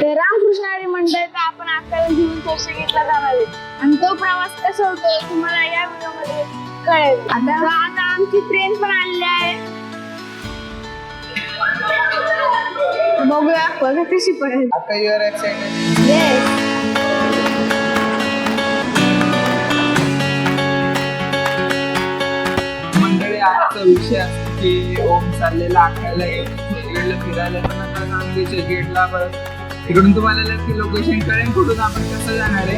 ते रामकृष्ण हरी मंडळाचा आपण आपल्याला घेऊन चर्चगेटला जाणार आहे आणि तो प्रवास कसा होतो तुम्हाला या व्हिडिओमध्ये कळेल. आता आमची ट्रेन पण आलेली आहे. बघूया बघा कशी पडेल. आता यू आर एक्साइटेड? येस. मंडळी आजचा विषय असतो की ओम चाललेला आखायला गेटला फिरायला पण आता गांधीच्या गेटला परत तिकडून तुम्हाला नक्की लोकेशन कळेल कुठून आपण कसं जाणार आहे.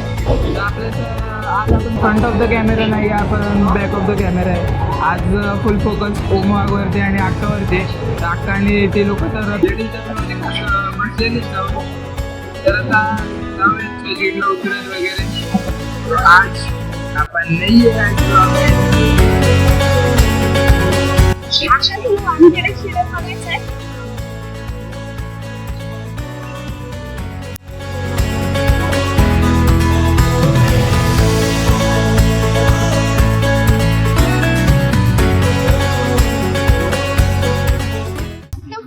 तर आपल्याला आज आपण फ्रंट ऑफ द कॅमेरा नाही आपण बॅक ऑफ द कॅमेरा आहे. आज फुल फोकस ओमवागवरती आणि अक्कावरती. तर अक्का आणि ते लोक तर लेडीजच्या बसलेलीच जाऊ. तर आता जाऊया गेटला उतरेल वगैरे. आज आपण नाही आहे आमच्याकडे शिरत बघायचं आहे.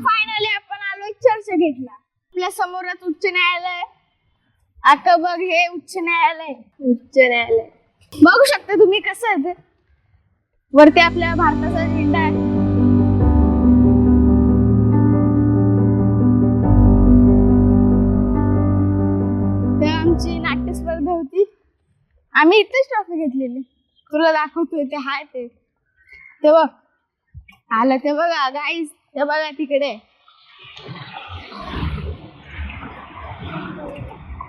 फायनली आपण आलोय चर्चगेटला. आपल्या समोरच उच्च न्यायालय. आता बघ हे उच्च न्यायालय. उच्च न्यायालय बघू शकता तुम्ही कसं आहे ते. वरती आपल्या भारताचा झेंडा आहे. ते आमची नाट्य स्पर्धा होती. आम्ही इथेच ट्रॉफी घेतलेली. तुला दाखवतोय ते हाय ते बघ आलं ते बघा गाईज. ते बघा तिकडे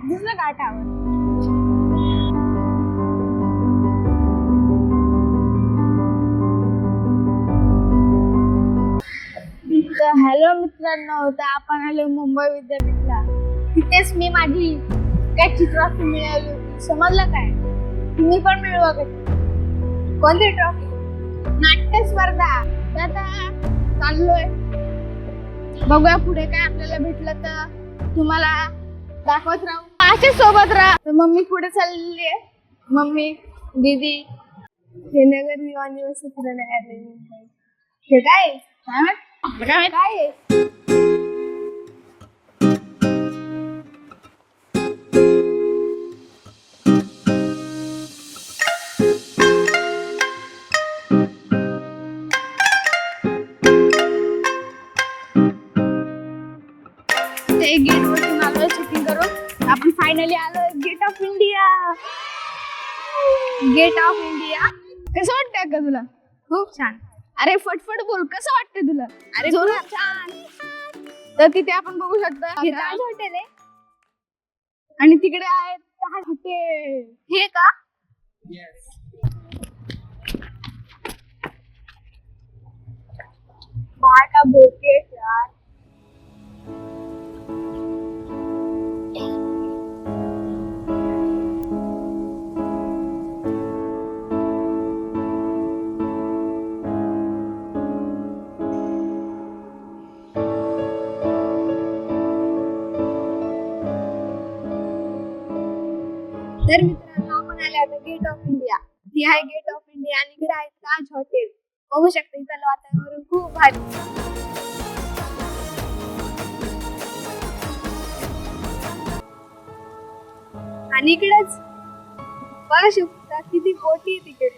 दिसलं काठावर. तर हॅलो मित्रांनो, तर आपण आलो मुंबई विद्यापीठला. तिथेच मी माझी काय ट्रॉफी मिळाली होती. समजलं काय? तुम्ही पण मिळवा का? कोणती ट्रॉफी? नाट्य स्पर्धा. तर आता चाललोय बघूया पुढे काय आपल्याला भेटलं तर तुम्हाला दाखवत राहू. असे सोबत राहा. तर मम्मी पुढे चाललेली आहे. मम्मी दीदी हे नगर निवानी वसतिगृह न्यायालय मुंबई. हे काय काय ते गेट वरून आलोय चेकिंग करून. आपण फायनली आलोय Gate of India. Gate of India कसं वाटतंय का तुला? खूप छान. अरे फटफट बोल. कसं वाटतंय तुला? अरे जोरात. छान. तर तिथे आपण बघू शकता हे ताज हॉटेल आहे आणि तिकडे आहे ताज हॉटेल. हे का? बाय का बोलते यार. तर मित्रांनो आपण आले आता गेट ऑफ इंडिया. ही आहे गेट ऑफ इंडिया आणि इकडे आहे ताज हॉटेल. बघू शकता इथलं वातावरण खूप भारी. आणि इकडेच बघू शकता किती बोटी आहे तिकडे.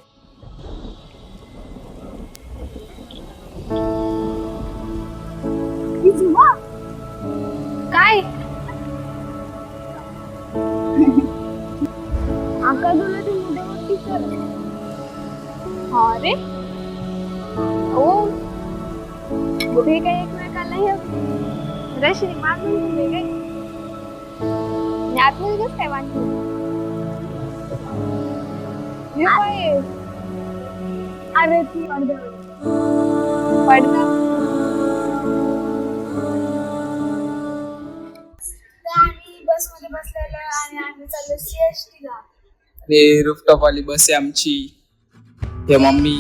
काय आका तुला ती मोठी कर. अरे हो कुठे काय एकमेकाला हे रशी मागून तुझे काय आतमध्ये कसं काय वाटलं. हे काय अरे ती पडदा आम्ही बस मध्ये बसलेलो आणि आम्ही चाललो CST ला. हे रूफटॉप वाली बस आहे आमची. हे मम्मी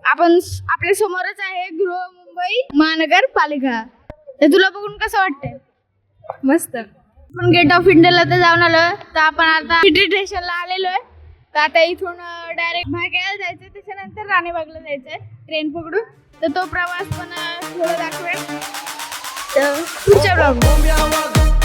आपण आपल्या समोरच आहे गृह मुंबई मुंबई महानगरपालिका. तर तुला बघून कसं वाटतंय? मस्त. आपण गेट ऑफ इंडियाला तर जाऊन आलो. तर आपण आता सिटी स्टेशनला आलेलो आहे. तर आता इथून डायरेक्ट भाग्याला जायचंय, त्याच्यानंतर राणीबागला जायचंय ट्रेन पकडून. तर तो प्रवास पण थोडं दाखवेल तर पुढच्या ब्लॉग.